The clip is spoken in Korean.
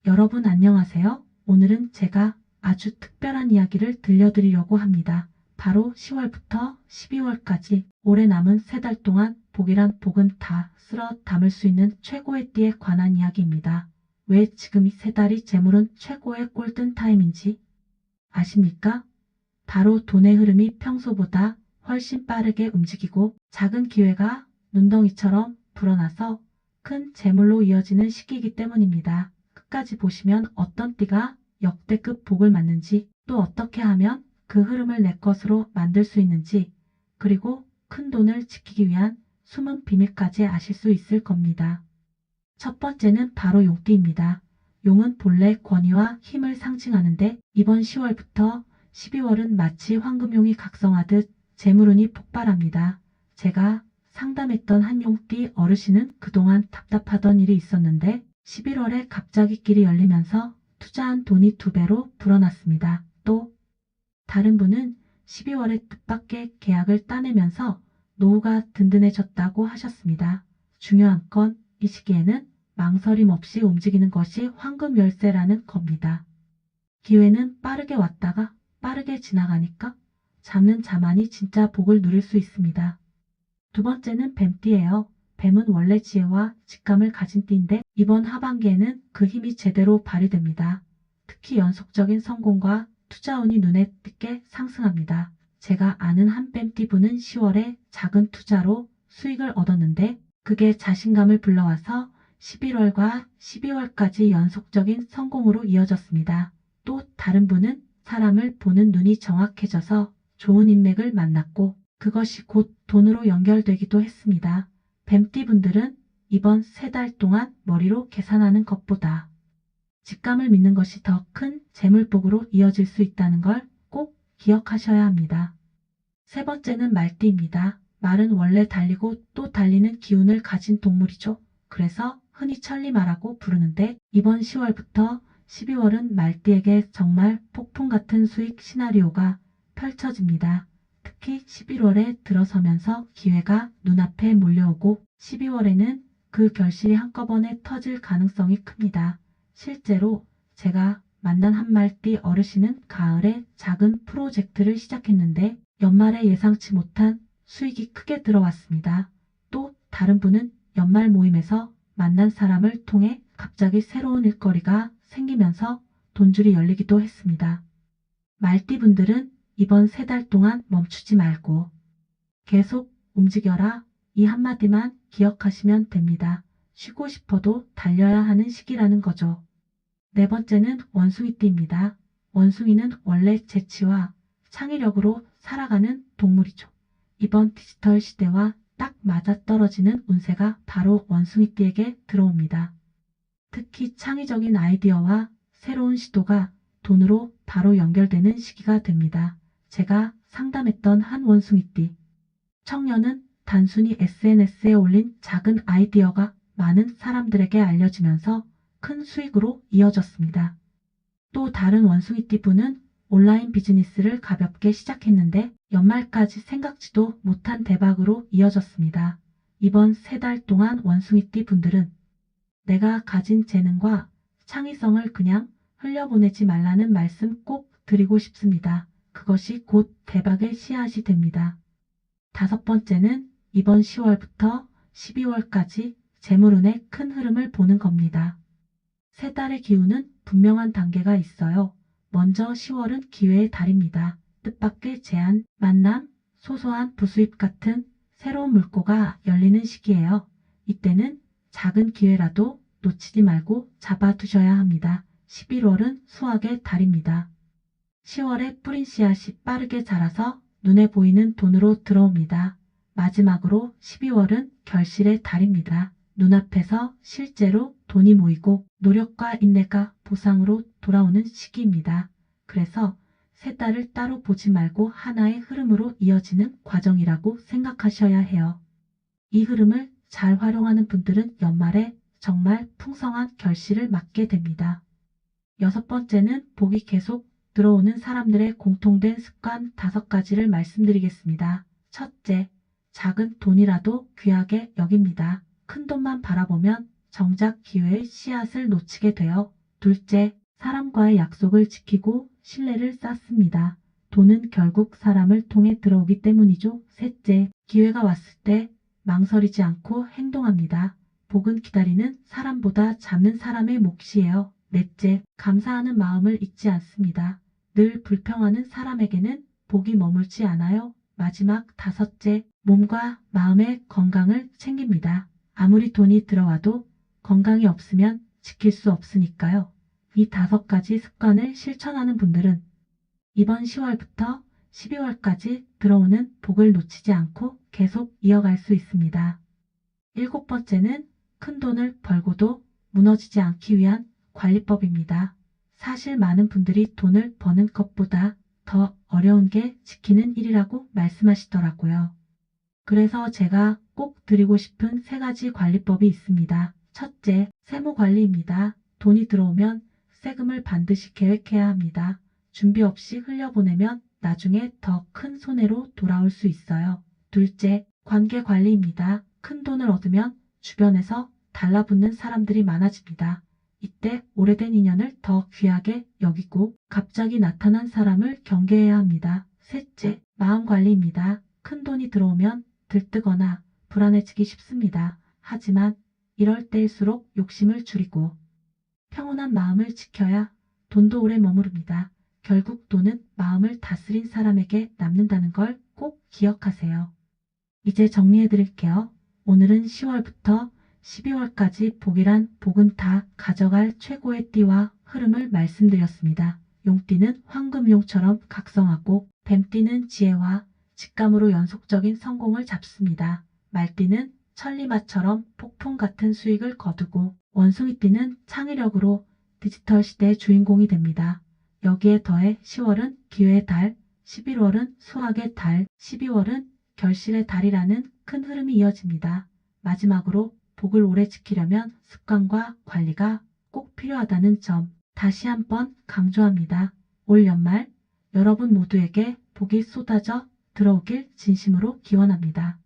여러분 안녕하세요. 오늘은 제가 아주 특별한 이야기를 들려드리려고 합니다. 바로 10월부터 12월까지 올해 남은 3달 동안 복이란 복은 다 쓸어 담을 수 있는 최고의 띠에 관한 이야기입니다. 왜 지금 이 3달이 재물은 최고의 골든 타임인지 아십니까? 바로 돈의 흐름이 평소보다 훨씬 빠르게 움직이고 작은 기회가 눈덩이처럼 불어나서 큰 재물로 이어지는 시기이기 때문입니다. 끝까지 보시면 어떤 띠가 역대급 복을 맞는지, 또 어떻게 하면 그 흐름을 내 것으로 만들 수 있는지, 그리고 큰 돈을 지키기 위한 숨은 비밀까지 아실 수 있을 겁니다. 첫 번째는 바로 용띠입니다. 용은 본래 권위와 힘을 상징하는데 이번 10월부터 12월은 마치 황금용이 각성하듯 재물운이 폭발합니다. 제가 상담했던 한 용띠 어르신은 그동안 답답하던 일이 있었는데 11월에 갑자기 길이 열리면서 투자한 돈이 2배로 불어났습니다. 또 다른 분은 12월에 뜻밖의 계약을 따내면서 노후가 든든해졌다고 하셨습니다. 중요한 건 이 시기에는 망설임 없이 움직이는 것이 황금 열쇠라는 겁니다. 기회는 빠르게 왔다가 빠르게 지나가니까 잡는 자만이 진짜 복을 누릴 수 있습니다. 두 번째는 뱀띠예요. 뱀은 원래 지혜와 직감을 가진 띠인데 이번 하반기에는 그 힘이 제대로 발휘됩니다. 특히 연속적인 성공과 투자운이 눈에 띄게 상승합니다. 제가 아는 한 뱀띠 분은 10월에 작은 투자로 수익을 얻었는데 그게 자신감을 불러와서 11월과 12월까지 연속적인 성공으로 이어졌습니다. 또 다른 분은 사람을 보는 눈이 정확해져서 좋은 인맥을 만났고 그것이 곧 돈으로 연결되기도 했습니다. 뱀띠 분들은 이번 3달 동안 머리로 계산하는 것보다 직감을 믿는 것이 더 큰 재물복으로 이어질 수 있다는 걸 꼭 기억하셔야 합니다. 세 번째는 말띠입니다. 말은 원래 달리고 또 달리는 기운을 가진 동물이죠. 그래서 흔히 천리말이라고 부르는데 이번 10월부터 12월은 말띠에게 정말 폭풍 같은 수익 시나리오가 펼쳐집니다. 특히 11월에 들어서면서 기회가 눈앞에 몰려오고 12월에는 그 결실이 한꺼번에 터질 가능성이 큽니다. 실제로 제가 만난 한 말띠 어르신은 가을에 작은 프로젝트를 시작했는데 연말에 예상치 못한 수익이 크게 들어왔습니다. 또 다른 분은 연말 모임에서 만난 사람을 통해 갑자기 새로운 일거리가 생기면서 돈줄이 열리기도 했습니다. 말띠분들은 이번 3달 동안 멈추지 말고 계속 움직여라. 이 한마디만 기억하시면 됩니다. 쉬고 싶어도 달려야 하는 시기라는 거죠. 네 번째는 원숭이띠입니다. 원숭이는 원래 재치와 창의력으로 살아가는 동물이죠. 이번 디지털 시대와 딱 맞아떨어지는 운세가 바로 원숭이띠에게 들어옵니다. 특히 창의적인 아이디어와 새로운 시도가 돈으로 바로 연결되는 시기가 됩니다. 제가 상담했던 한 원숭이띠 청년은 단순히 SNS에 올린 작은 아이디어가 많은 사람들에게 알려지면서 큰 수익으로 이어졌습니다. 또 다른 원숭이띠 분은 온라인 비즈니스를 가볍게 시작했는데 연말까지 생각지도 못한 대박으로 이어졌습니다. 이번 3달 동안 원숭이띠 분들은 내가 가진 재능과 창의성을 그냥 흘려보내지 말라는 말씀 꼭 드리고 싶습니다. 그것이 곧 대박의 씨앗이 됩니다. 다섯 번째는 이번 10월부터 12월까지 재물운의 큰 흐름을 보는 겁니다. 3달의 기운은 분명한 단계가 있어요. 먼저 10월은 기회의 달입니다. 뜻밖의 제안, 만남, 소소한 부수입 같은 새로운 물꼬가 열리는 시기예요. 이때는 작은 기회라도 놓치지 말고 잡아두셔야 합니다. 11월은 수확의 달입니다. 10월에 뿌린 씨앗이 빠르게 자라서 눈에 보이는 돈으로 들어옵니다. 마지막으로 12월은 결실의 달입니다. 눈앞에서 실제로 돈이 모이고 노력과 인내가 보상으로 돌아오는 시기입니다. 그래서 3달을 따로 보지 말고 하나의 흐름으로 이어지는 과정이라고 생각하셔야 해요. 이 흐름을 잘 활용하는 분들은 연말에 정말 풍성한 결실을 맞게 됩니다. 여섯 번째는 복이 계속 들어오는 사람들의 공통된 습관 5가지를 말씀드리겠습니다. 첫째, 작은 돈이라도 귀하게 여깁니다. 큰 돈만 바라보면 정작 기회의 씨앗을 놓치게 돼요. 둘째, 사람과의 약속을 지키고 신뢰를 쌓습니다. 돈은 결국 사람을 통해 들어오기 때문이죠. 셋째, 기회가 왔을 때 망설이지 않고 행동합니다. 복은 기다리는 사람보다 잡는 사람의 몫이에요. 넷째, 감사하는 마음을 잊지 않습니다. 늘 불평하는 사람에게는 복이 머물지 않아요. 마지막 다섯째, 몸과 마음의 건강을 챙깁니다. 아무리 돈이 들어와도 건강이 없으면 지킬 수 없으니까요. 이 5가지 습관을 실천하는 분들은 이번 10월부터 12월까지 들어오는 복을 놓치지 않고 계속 이어갈 수 있습니다. 7번째는 큰 돈을 벌고도 무너지지 않기 위한 관리법입니다. 사실 많은 분들이 돈을 버는 것보다 더 어려운 게 지키는 일이라고 말씀하시더라고요. 그래서 제가 꼭 드리고 싶은 3가지 관리법이 있습니다. 첫째, 세무 관리입니다. 돈이 들어오면 세금을 반드시 계획해야 합니다. 준비 없이 흘려보내면 나중에 더 큰 손해로 돌아올 수 있어요. 둘째, 관계 관리입니다. 큰 돈을 얻으면 주변에서 달라붙는 사람들이 많아집니다. 이때 오래된 인연을 더 귀하게 여기고 갑자기 나타난 사람을 경계해야 합니다. 셋째, 마음 관리입니다. 큰 돈이 들어오면 들뜨거나 불안해지기 쉽습니다. 하지만 이럴 때일수록 욕심을 줄이고 평온한 마음을 지켜야 돈도 오래 머무릅니다. 결국 돈은 마음을 다스린 사람에게 남는다는 걸 꼭 기억하세요. 이제 정리해 드릴게요. 오늘은 10월부터 12월까지 복이란 복은 다 가져갈 최고의 띠와 흐름을 말씀드렸습니다. 용띠는 황금용처럼 각성하고 뱀띠는 지혜와 직감으로 연속적인 성공을 잡습니다. 말띠는 천리마처럼 폭풍 같은 수익을 거두고 원숭이띠는 창의력으로 디지털 시대의 주인공이 됩니다. 여기에 더해 10월은 기회의 달, 11월은 수학의 달, 12월은 결실의 달이라는 큰 흐름이 이어집니다. 마지막으로 복을 오래 지키려면 습관과 관리가 꼭 필요하다는 점 다시 한번 강조합니다. 올 연말 여러분 모두에게 복이 쏟아져 들어오길 진심으로 기원합니다.